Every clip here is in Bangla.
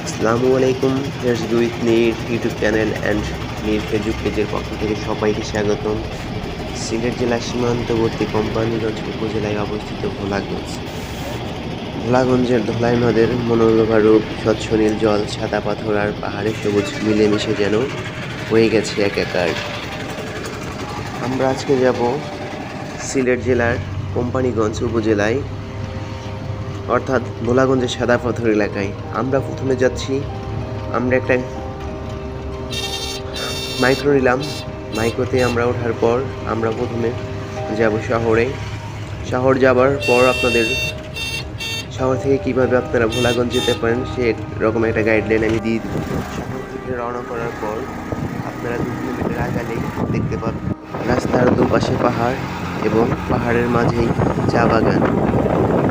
আসসালামু আলাইকুম, here's with Neer YouTube channel and Neer Facebook পেজের পক্ষ থেকে সবাইকে স্বাগতম। সিলেট জেলার সীমান্তবর্তী কোম্পানীগঞ্জ উপজেলায় অবস্থিত ভোলাগঞ্জের ধলাই নদের মনোলোভা রূপ, স্বচ্ছ নীল জল, সাদা পাথর আর পাহাড়ের সবুজ মিলেমিশে যেন হয়ে গেছে একাকার। আমরা আজকে যাব সিলেট জেলার কোম্পানীগঞ্জ উপজেলায়, অর্থাৎ ভোলাগঞ্জের সাদা পাথর এলাকায়। আমরা প্রথমে যাচ্ছি, আমরা একটা মাইক্রো নিলাম। মাইক্রোতে আমরা ওঠার পর আমরা প্রথমে যাব শহর যাবার পর আপনাদের শহর থেকে কীভাবে আপনারা ভোলাগঞ্জ যেতে পারেন সেরকম একটা গাইডলাইন আমি দিয়ে দেবো। শহর থেকে রওনা করার পর আপনারা 2 কিলোমিটার আগালেই দেখতে পাবেন রাস্তার দুপাশে পাহাড় এবং পাহাড়ের মাঝেই চা বাগান।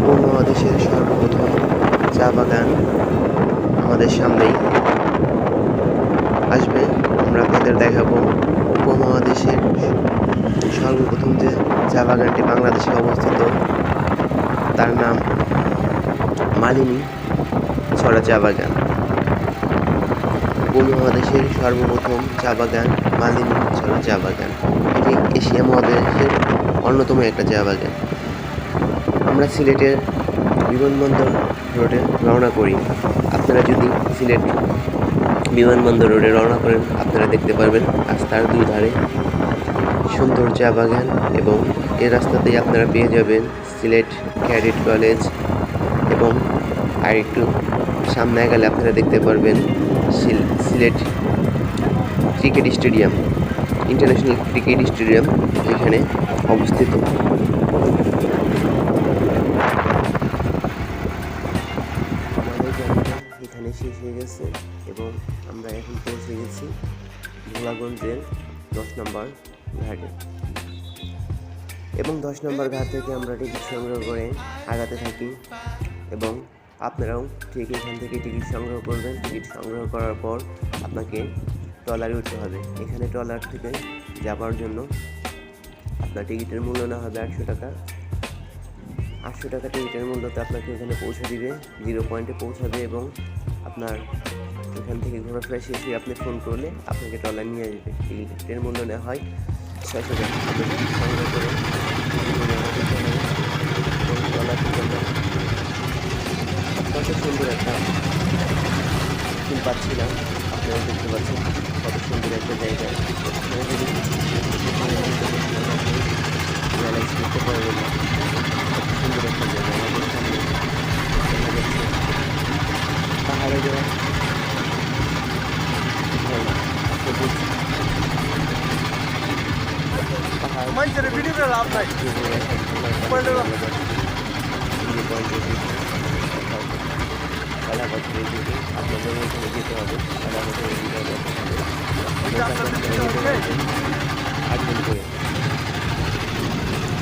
উপমহাদেশের সর্বপ্রথম চা বাগান আমাদের সামনেই আসবে। আমরা আপনাদের দেখাবো উপমহাদেশের সর্বপ্রথম যে চা বাগানটি বাংলাদেশে অবস্থিত, তার নাম মালিনী ছড়া চা বাগান। উপমহাদেশের সর্বপ্রথম চা বাগান মালিনী ছড়া চা বাগান। এটি এশিয়া মহাদেশের অন্যতম একটা চা বাগান। আমরা সিলেটের বিমানবন্দর রোডে রওনা করি। আপনারা যদি সিলেট বিমানবন্দর রোডে রওনা করেন, আপনারা দেখতে পারবেন রাস্তার দুই ধারে সুন্দর চা বাগান এবং এই রাস্তাতেই আপনারা পেয়ে যাবেন সিলেট ক্যাডেট কলেজ এবং আর একটু সামনে গেলে আপনারা দেখতে পারবেন Sylhet cricket stadium, international cricket stadium এখানে অবস্থিত। আমাদের জার্নিটা এখানে শেষ হয়ে গেছে এবং আমরা এখন পৌঁছে গেছি ভোলাগঞ্জের 10 নম্বর ঘাটে এবং 10 নম্বর ঘাট থেকে আমরা টিকিট সংগ্রহ করে আগাতে থাকি এবং আপনারাও ঠিক এখান থেকে টিকিট সংগ্রহ করবেন। টিকিট সংগ্রহ করার পর আপনাকে ট্রলারে উঠতে হবে। এখানে ট্রলার থেকে যাবার জন্য আপনার টিকিটের মূল্য না হবে 800 টাকা। 800 টাকা টিকিটের মূল্যতে আপনাকে এখানে পৌঁছে দিবে, 0 পয়েন্টে পৌঁছাবে এবং আপনার এখান থেকে ঘোরাফেরা শেষে আপনি ফোন করলে আপনাকে ট্রলার নিয়ে যাবে। টিকিটের মূল্য নেওয়া হয় 600 টাকা। সংগ্রহ করে ট্রলার থেকে কত সুন্দর একটা ফিল পাচ্ছিলাম। আপনারা দেখতে পাচ্ছেন কত সুন্দর একটা জায়গা। রিয়ালাইজ করতে পারবেন না কত সুন্দর একটা জায়গা। আমাদের সামনে দেখা যাচ্ছে পাহাড়ে যাওয়া কালাপাত্রে থেকে আপনাদের এখানে যেতে হবে। কালাপাত্রে 8 জন করে,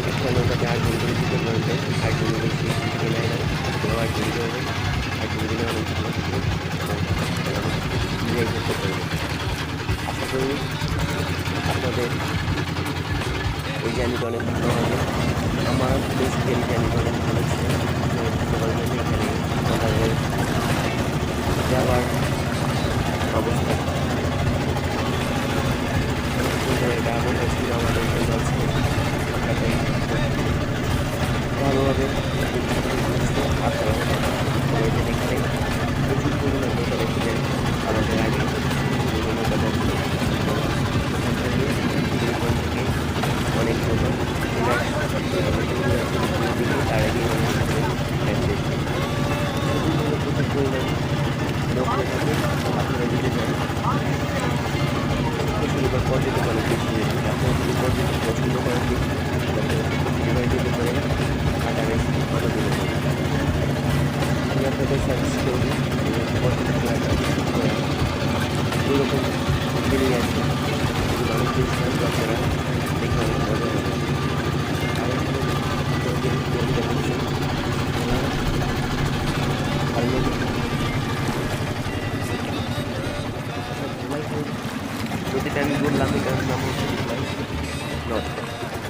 একটা নৌকাতে 8 জন করে যেতে পারবেন। 8 জনের বেশি নেয় না, 8 জন দিতে হবে। 8 জন দিলে অনেক ভালো থাকবে এবং এনজয় করতে পারবেন। আশা করি আপনাদের এই জার্নিটা অনেক ভালো হবে। আমার বেসিক্যালি জার্নিটা অনেক ভালো ছিল। আপনারা বুঝতে পারবেন এখানে আমাদের যাওয়ার অবস্থা অনেক সুন্দর একটা আবহাওয়া ছিল আমাদের জন্য। আছে ভালোভাবে আপনারা সবাইকে এখানে প্রচুর পরিমাণ নৌকা দেখছিলেন আমাদের আগে নৌকা যাচ্ছে অনেক নৌকা তার আগে প্রচুর পরিমাণ লোক হয়ে থাকে। আপনারা যদি যান পর্যটক অনেক বেশি হয়ে থাকে। আপনারা যদি পর্যটক পছন্দ করেন যেতে পারেন কাটারে ভালো দিতে পারেন। আমি আপনাদের সাজেস্ট করবো পর্যটক এরকম বেরিয়ে আসে যদি অনেক বেশি আপনারা দেখে অনেক মজা হবে। আর এখানে আপনাদের করছেন ভালো যেটা আমি বললাম এটার নাম হচ্ছে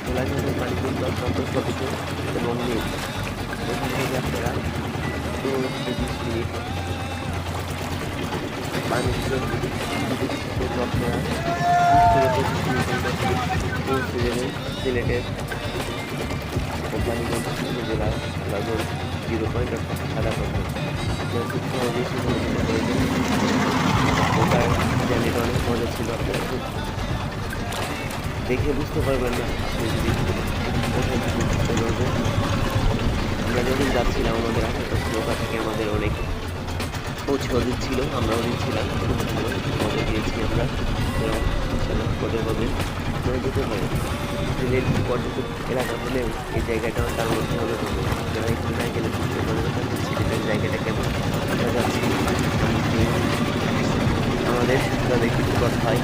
ভোলাগঞ্জের মালিকগঞ্জ অত্যন্ত স্বচ্ছ এবং নীল। এখান থেকে আপনারা 15-20 মিনিট পানির জন্য আপনারা 20 থেকে 25 মিনিটের মধ্যে পৌঁছে যাবেন সিলেটের কোম্পানিগঞ্জ উপজেলার ভোলাগঞ্জ 0 পয়েন্ট অর্থাৎ সাদা পর্বত। আপনারা খুব সহজেই সেখানে যেতে পারবেন। ওটার জার্নিটা অনেক মজা ছিল, আপনারা খুব দেখে বুঝতে পারবেন না আপনি যদি ওটা বুঝতে পারবেন। আমরা যখন যাচ্ছিলাম আমাদের আশেপাশে নৌকা থেকে আমাদের অনেক উৎসাহ দিচ্ছিল, আমরাও দিচ্ছিলাম, খুব ভালো মজা পেয়েছি আমরা। মজা পাবেন, আপনারা যেতে পারেন। সিলেট পর্যটক এলাকা হলেও এই জায়গাটা তার মধ্যে অন্যতম। আপনারা এখানে না গেলে বুঝতে পারবেন না যে সিলেটের জায়গাটা কেমন। আমরা যাচ্ছি আমাদের তাদের কিছু কথায়।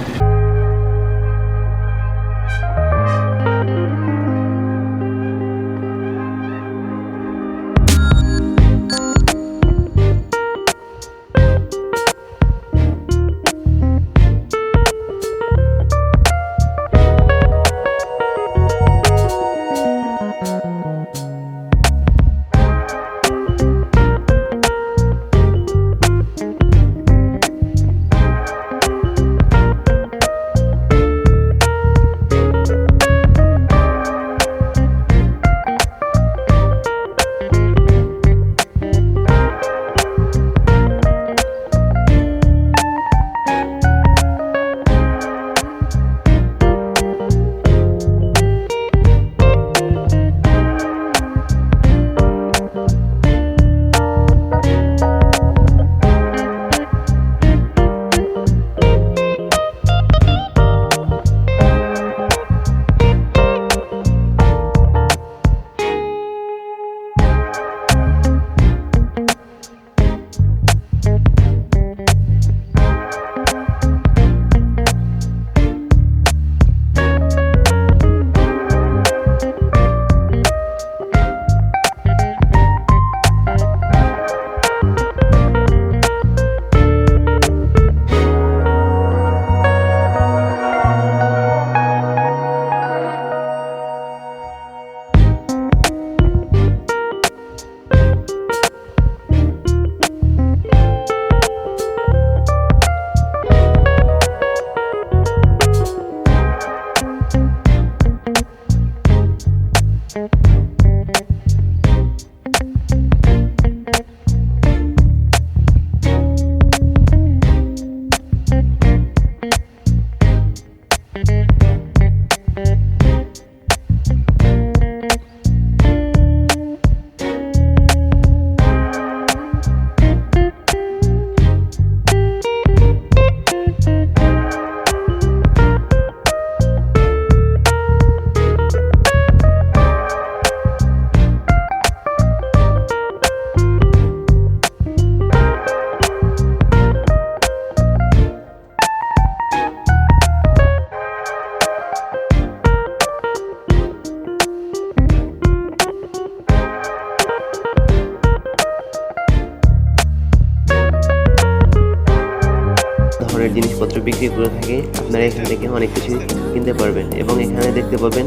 ধরনের জিনিসপত্র বিক্রি করে থাকে। আপনারা এখান থেকে অনেক কিছু কিনতে পারবেন এবং এখানে দেখতে পাবেন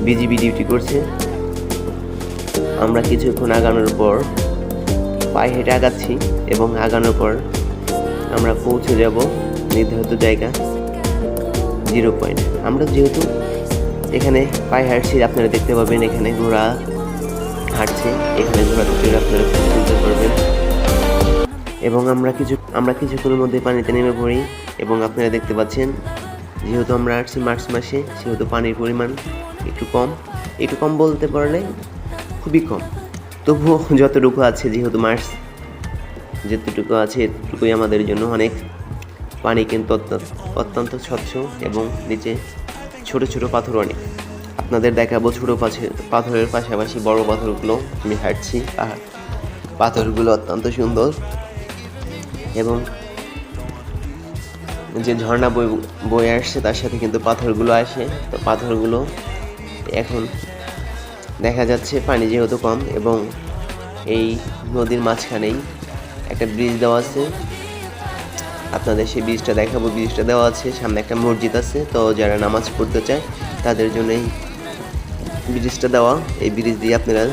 বিজিবি ডিউটি করছে। আমরা কিছুক্ষণ আগানোর পর পায়ে হেঁটে আগাচ্ছি এবং আগানোর পর আমরা পৌঁছে যাব নির্ধারিত জায়গা 0 পয়েন্ট। আমরা যেহেতু এখানে পায়ে হাঁটছি, আপনারা দেখতে পাবেন এখানে ঘোড়া হাঁটছে, এখানে ঘোড়াতে চড়ে আপনারা তুলতে পারবেন। এবং আমরা কিছুক্ষণের মধ্যে পানিতে নেমে পড়ি এবং আপনারা দেখতে পাচ্ছেন যেহেতু আমরা আসছি মার্চ মাসে, সেহেতু পানির পরিমাণ একটু কম বলতে পারলে খুবই কম। তবুও যতটুকু আছে, যেহেতু মার্চ যেতটুকু আছে এতটুকুই আমাদের জন্য অনেক। পানি কিন্তু অত্যন্ত স্বচ্ছ এবং নিচে ছোট ছোট পাথর অনেক। আপনাদের দেখাবো ছোট পাথরের পাশাপাশি বড় পাথরগুলো। আমি হাঁটছি, পাথরগুলো অত্যন্ত সুন্দর এবং যে ঝর্ণা বয়ে আসছে তার সাথে কিন্তু পাথরগুলো আসে। তো পাথরগুলো এখন দেখা যাচ্ছে পানি যেহেতু কম এবং এই নদীর মাঝখানেই একটা ব্রিজ দেওয়া আছে। আপনাদের সেই ব্রিজটা দেখাবো। ব্রিজটা দেওয়া আছে, সামনে একটা মসজিদ আছে। তো যারা নামাজ পড়তে চায় তাদের জন্য এই ব্রিজটা দেওয়া। এই ব্রিজ দিয়ে আপনারা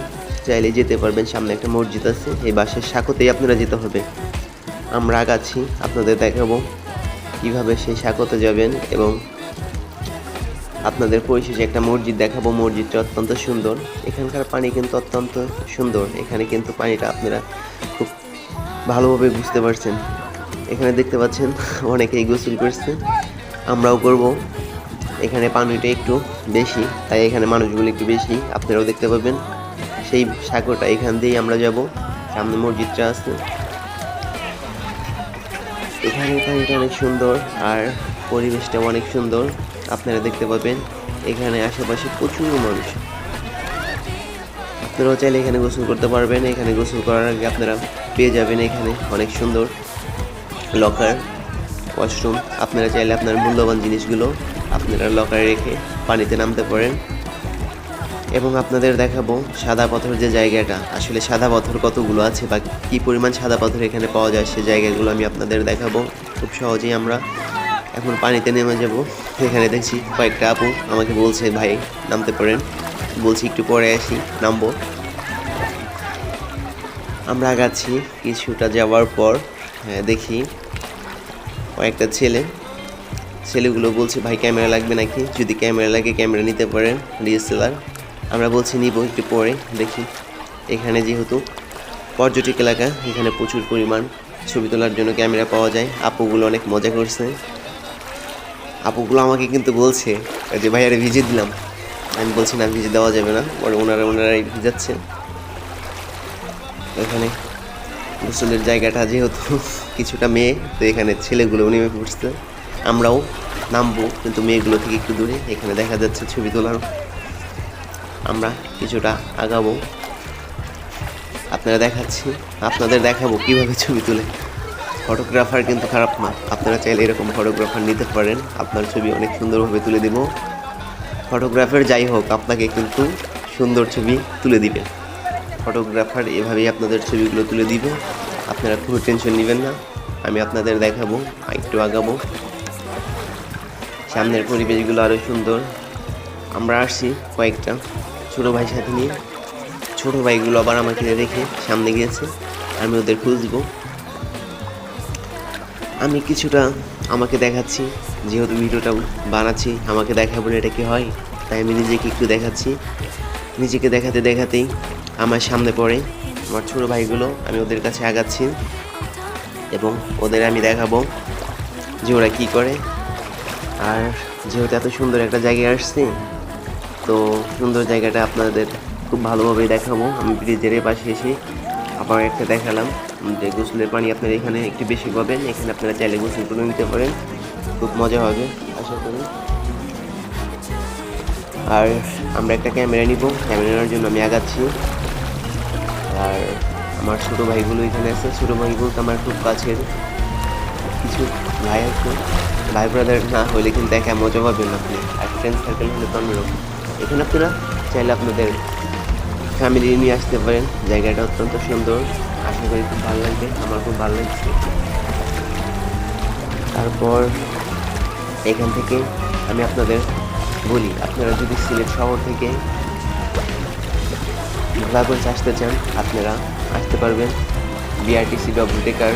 চাইলে যেতে পারবেন। সামনে একটা মসজিদ আছে, এই বাসের সাঁকোতেই আপনারা যেতে হবে। আমরা আগাচ্ছি, আপনাদের দেখাবো কীভাবে সেই সাঁকোতে যাবেন এবং আপনাদের পরিশেষে একটা মসজিদ দেখাবো। মসজিদটা অত্যন্ত সুন্দর, এখানকার পানি কিন্তু অত্যন্ত সুন্দর। এখানে কিন্তু পানিটা আপনারা খুব ভালোভাবে বুঝতে পারছেন। এখানে দেখতে পাচ্ছেন অনেকেই গোসল করছে, আমরাও করব। এখানে পানিটা একটু বেশি, তাই এখানে মানুষগুলো একটু বেশি, আপনারাও দেখতে পাবেন। সেই সাঁকোটা এখান দিয়েই আমরা যাব, সামনে মসজিদটা আছে। এখানে পানিটা অনেক সুন্দর আর পরিবেশটা অনেক সুন্দর, আপনারা দেখতে পাবেন। এখানে আশেপাশে প্রচুর মানুষ, আপনারাও চাইলে এখানে গোসল করতে পারবেন। এখানে গোসল করার আগে আপনারা পেয়ে যাবেন এখানে অনেক সুন্দর লকার, ওয়াশরুম। আপনারা চাইলে আপনার মূল্যবান জিনিসগুলো আপনারা লকারে রেখে পানিতে নামতে পারেন। এবং আপনাদের দেখাবো সাদা পাথর যে জায়গাটা, আসলে সাদা পাথর কতগুলো আছে বা কী পরিমাণ সাদা পাথর এখানে পাওয়া যায়, সে জায়গাগুলো আমি আপনাদের দেখাবো। খুব সহজেই আমরা এখন পানিতে নেমে যাব। এখানে দেখছি কয়েকটা আপু আমাকে বলছে ভাই নামতে পারেন, বলছি একটু পরে আসি, নামবো। আমরা আগাচ্ছি, কিছুটা যাওয়ার পর দেখি কয়েকটা ছেলেগুলো বলছে ভাই ক্যামেরা লাগবে নাকি, যদি ক্যামেরা লাগে ক্যামেরা নিতে পারেন, ডিএসএলআর। আমরা বলছি নিব একটু পরে। দেখি এখানে যেহেতু পর্যটক এলাকা, এখানে প্রচুর পরিমাণ ছবি তোলার জন্য ক্যামেরা পাওয়া যায়। আপুগুলো অনেক মজা করছে, আপুগুলো আমাকে কিন্তু বলছে যে ভাই আরে ভিজে দিলাম। আমি বলছি না, ভিজে দেওয়া যাবে না, পরে ওনারাই ভিজাচ্ছে। এখানে গোসলের জায়গাটা যেহেতু কিছুটা মেয়ে, তো এখানে ছেলেগুলো নেমে পড়ছে, আমরাও নামবো কিন্তু মেয়েগুলো থেকে একটু দূরে। এখানে দেখা যাচ্ছে ছবি তোলার, আমরা কিছুটা আগাবো, আপনাদের দেখাবো কীভাবে ছবি তুলে। ফটোগ্রাফার কিন্তু খারাপ না, আপনারা চাইলে এরকম ফটোগ্রাফার নিতে পারেন, আপনার ছবি অনেক সুন্দরভাবে তুলে দেব। ফটোগ্রাফার যাই হোক, আপনাকে কিন্তু সুন্দর ছবি তুলে দিবে ফটোগ্রাফার, এভাবেই আপনাদের ছবিগুলো তুলে দিবে। আপনারা কোনো টেনশন নেবেন না, আমি আপনাদের দেখাবো। একটু আগাবো, সামনের পরিবেশগুলো আরও সুন্দর। আমরা আসছি কয়েকটা ছোটো ভাইয়ের সাথে নিয়ে, ছোটো ভাইগুলো আবার আমাকে রেখে সামনে গিয়েছে, আমি ওদের খুঁজবো। আমি কিছুটা আমাকে দেখাচ্ছি, যেহেতু ভিডিওটা বানাচ্ছি, আমাকে দেখাবো এটা কি হয়, তাই আমি নিজেকে একটু দেখাচ্ছি। নিজেকে দেখাতে দেখাতেই আমার সামনে পড়ে আমার ছোটো ভাইগুলো, আমি ওদের কাছে আগাচ্ছি এবং ওদের আমি দেখাবো যে ওরা কী করে। আর যেহেতু এত সুন্দর একটা জায়গায় আসছি, তো সুন্দর জায়গাটা আপনাদের খুব ভালোভাবেই দেখাবো। আমি ব্রিজের পাশে এসে আবার একটা দেখালাম যে গোসলের পানি আপনারা এখানে একটু বেশি পাবেন, এখানে আপনারা চাইলে গোসল করে নিতে পারেন, খুব মজা হবে আশা করি। আর আমরা একটা ক্যামেরা নিব, ক্যামেরা নেওয়ার জন্য আমি আগাচ্ছি। আর আমার ছোটো ভাইগুলো এখানে আছে, ছোটো ভাই বলতে আমার খুব কাছের কিছু ভাই আছে, ভাই ব্রাদার না হলে কিন্তু একা মজা পাবেন আপনি, আর ফ্রেন্ড সার্কেল হলে তো অন্যরকম। এখানে আপনারা চাইলে আপনাদের ফ্যামিলি নিয়ে আসতে পারেন, জায়গাটা অত্যন্ত সুন্দর, আশা করি খুব ভালো লাগবে, আমার খুব ভালো লাগছে। তারপর এখান থেকে আমি আপনাদের বলি, আপনারা যদি সিলেট শহর থেকে ভোলাগঞ্জ আসতে চান, আপনারা আসতে পারবেন বিআরটিসি ডবল ডেকার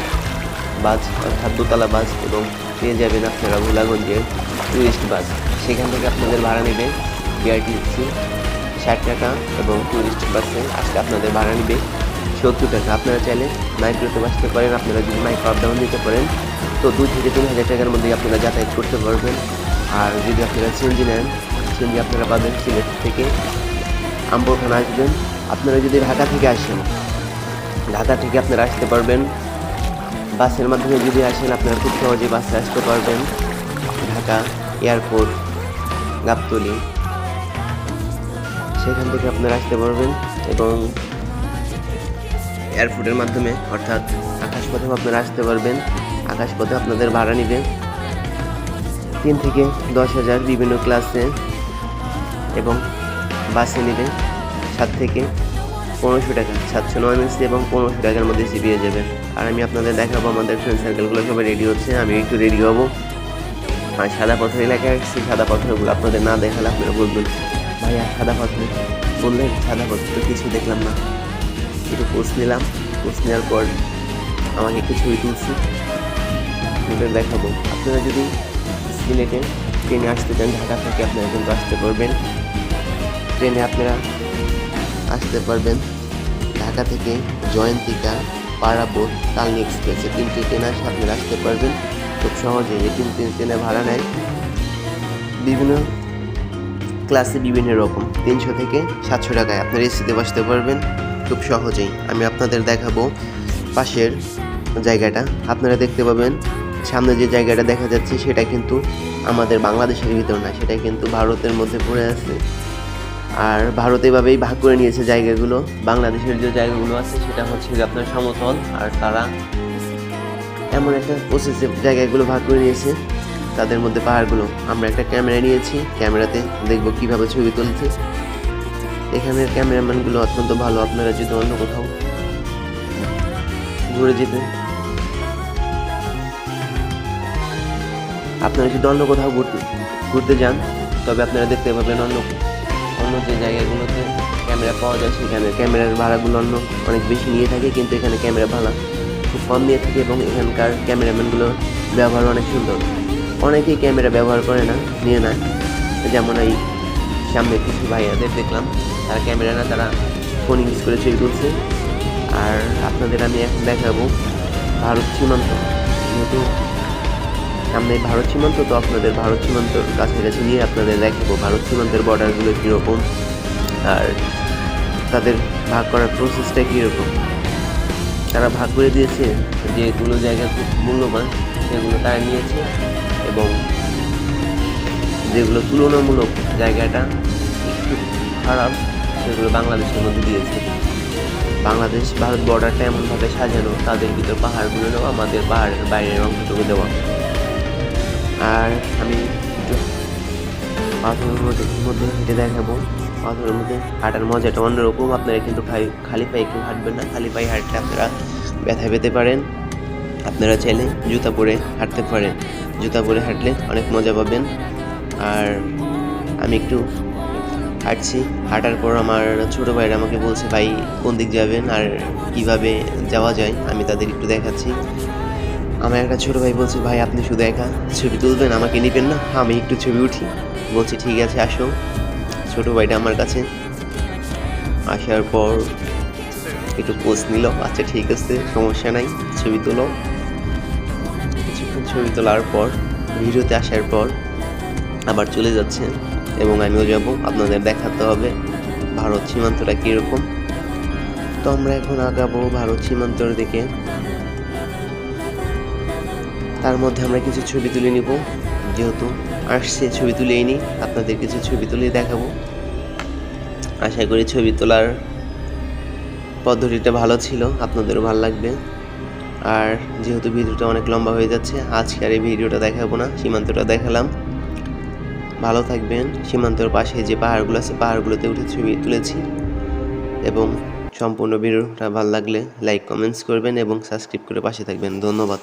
বাস, অর্থাৎ দোতলা বাস, এবং পেয়ে যাবেন আপনারা ভোলাগঞ্জের টুরিস্ট বাস। সেখান থেকে আপনাদের ভাড়া নেবে বিআরটিসি 60 টাকা এবং টুরিস্ট বাসে আসলে আপনাদের ভাড়া নেবে 70 টাকা। আপনারা চাইলে মাইক্রোতে আসতে পারেন, আপনারা যদি মাইক্রো আপ ডাউন দিতে পারেন তো 2 থেকে 3 হাজার টাকার মধ্যে আপনারা যাতায়াত করতে পারবেন। আর যদি আপনারা সিএনজি নেন, সিএনজি আপনারা পাবেন সিলেট থেকে আম্বরখানা আসবেন। আপনারা যদি ঢাকা থেকে আসেন, ঢাকা থেকে আপনারা আসতে পারবেন বাসের মাধ্যমে। যদি আসেন আপনারা খুব সহজে বাসে আসতে পারবেন ঢাকা এয়ারপোর্ট, গাবতলী, সেখান থেকে আপনারা আসতে পারবেন। এবং এয়ারপোর্টের মাধ্যমে অর্থাৎ আকাশপথেও আপনারা আসতে পারবেন। আকাশপথে আপনাদের ভাড়া নেবে 3 থেকে 10,000 বিভিন্ন ক্লাসে, এবং বাসে নেবে 7 থেকে 1500 টাকা, 709 এবং 1500 টাকার মধ্যে পেয়ে যাবেন। আর আমি আপনাদের দেখাবো আমাদের ফ্রেন্ড সার্কেলগুলো সবাই রেডি হচ্ছে, আমি একটু রেডি হবো। আর সাদা পাথর এলাকায় আসছি, সাদা পাথরগুলো আপনাদের না দেখালে আপনারা বলবেন ভাইয়া সাদা পাথর বললেন, সাদা পাথর তো কিছু দেখলাম না। একটু পোস্ট নিলাম, পোস্ট নেওয়ার পর আমাকে একটু ছবি তুলছি, সেটা দেখাবো। আপনারা যদি সিলেটে ট্রেনে আসতে চান ঢাকা থেকে, আপনারা কিন্তু আসতে পারবেন। ট্রেনে আপনারা আসতে পারবেন ঢাকা থেকে জয়ন্তিকা, পারাবত, কালনী এক্সপ্রেসে 3টি ট্রেন আসে, আপনারা আসতে পারবেন খুব সহজে। এই 3টি ট্রেনে ভাড়া নেয় বিভিন্ন ক্লাসে বিভিন্ন রকম, 300 থেকে 700 টাকায় আপনারা এসিতে বসতে পারবেন খুব সহজেই। আমি আপনাদের দেখাবো পাশের জায়গাটা। আপনারা দেখতে পাবেন সামনে যে জায়গাটা দেখা যাচ্ছে সেটা কিন্তু আমাদের বাংলাদেশের ভিতর না, সেটা কিন্তু ভারতের মধ্যে পড়ে আছে। আর ভারত এভাবেই ভাগ করে নিয়েছে জায়গাগুলো। বাংলাদেশের যে জায়গাগুলো আছে সেটা হচ্ছে আপনার সমতল, আর তারা এমন একটা প্রসেসে জায়গাগুলো ভাগ করে নিয়েছে, তাদের মধ্যে পাহাড়গুলো। আমরা একটা ক্যামেরা নিয়েছি, ক্যামেরাতে দেখব কিভাবে ছবি তুলছে। এখানের ক্যামেরাম্যানগুলো অত্যন্ত ভালো। আপনারা যদি অন্য কোথাও ঘুরে যেতেন, আপনারা যদি অন্য কোথাও ঘুরতে যান, তবে আপনারা দেখতে পাবেন অন্য যে জায়গাগুলোতে ক্যামেরা পাওয়া যায় সেখানে ক্যামেরার ভাড়াগুলো অনেক বেশি নিয়ে থাকে, কিন্তু এখানে ক্যামেরা ভাড়া খুব কম নিয়ে থাকে এবং এখানকার ক্যামেরাম্যানগুলোর ব্যবহার অনেক সুন্দর। অনেকেই ক্যামেরা ব্যবহার করে না, নিয়ে না। যেমন এই সামনে কিছু ভাইয়াদের দেখলাম, তারা ক্যামেরা না, তারা ফোন ইউজ করে ছবি তুলছে। আর আপনাদের আমি এখন দেখাবো ভারত সীমান্ত। যেহেতু সামনে ভারত সীমান্ত, তো আপনাদের ভারত সীমান্তর কাছাকাছি নিয়ে আপনাদের দেখাবো ভারত সীমান্তের বর্ডারগুলো কীরকম, আর তাদের ভাগ করার প্রসেসটা কীরকম। তারা ভাগ করে দিয়েছে, যেগুলো জায়গা খুব মূল্যবান সেগুলো তারা নিয়েছে, এবং যেগুলো তুলনামূলক জায়গাটা একটু খারাপ সেগুলো বাংলাদেশের মধ্যে দিয়েছে। বাংলাদেশ ভারত বর্ডারটা এমনভাবে সাজানো, তাদের ভিতর পাহাড়গুলো নেওয়া, আমাদের পাহাড়ের বাইরের অংশটুকু দেওয়া। আর আমি একটু পাথরের মধ্যে হেঁটে দেখাবো। পাথরের মধ্যে হাঁটার মজাটা অন্যরকম। আপনারা কিন্তু খালি পায়ে কেউ হাঁটবেন না, খালি পায়ে হাঁটলে আপনারা ব্যথা পেতে পারেন। আপনারা চাইলে জুতা পরে হাঁটতে পারেন, জুতা পরে হাঁটলে অনেক মজা পাবেন। আর আমি একটু হাঁটছি, হাঁটার পর আমার ছোটো ভাইরা আমাকে বলছে, ভাই কোন দিক যাবেন আর কিভাবে যাওয়া যায়, আমি তাদের একটু দেখাচ্ছি। আমার একটা ছোটো ভাই বলছে, ভাই আপনি শুধু একা ছবি তুলবেন, আমাকে নিবেন না? আমি একটু ছবি উঠি। বলছি ঠিক আছে আসো। ছোটো ভাইটা আমার কাছে আসার পর একটু পোজ নিল, আচ্ছা ঠিক আছে সমস্যা নাই, ছবি তোলো। কিছুক্ষণ ছবি তোলার পর ভিডিওতে আসার পর আবার চলে যাচ্ছে, এবং আমিও যাব। আপনাদের দেখাতে হবে ভারত সীমান্তটা কীরকম। তো আমরা এখন আগাবো ভারত সীমান্তর দিকে। তার মধ্যে আমরা কিছু ছবি তুলে নিব, যেহেতু আসছে ছবি তুলেই নিই, আপনাদের কিছু ছবি তুলে দেখাবো। আশা করি ছবি তোলার পদ্ধতিটা ভালো ছিল, আপনাদেরও ভালো লাগবে। আর যেহেতু ভিডিওটা অনেক লম্বা হয়ে যাচ্ছে, আজকে আর এই ভিডিওটা দেখাবো না, সীমান্তটা দেখালাম। ভালো থাকবেন। সীমান্তর পাশে যে পাহাড়গুলো আছে, পাহাড়গুলোতে উঠে ছবি তুলেছি। এবং সম্পূর্ণ ভিডিওটা ভালো লাগলে লাইক কমেন্টস করবেন এবং সাবস্ক্রাইব করে পাশে থাকবেন। ধন্যবাদ।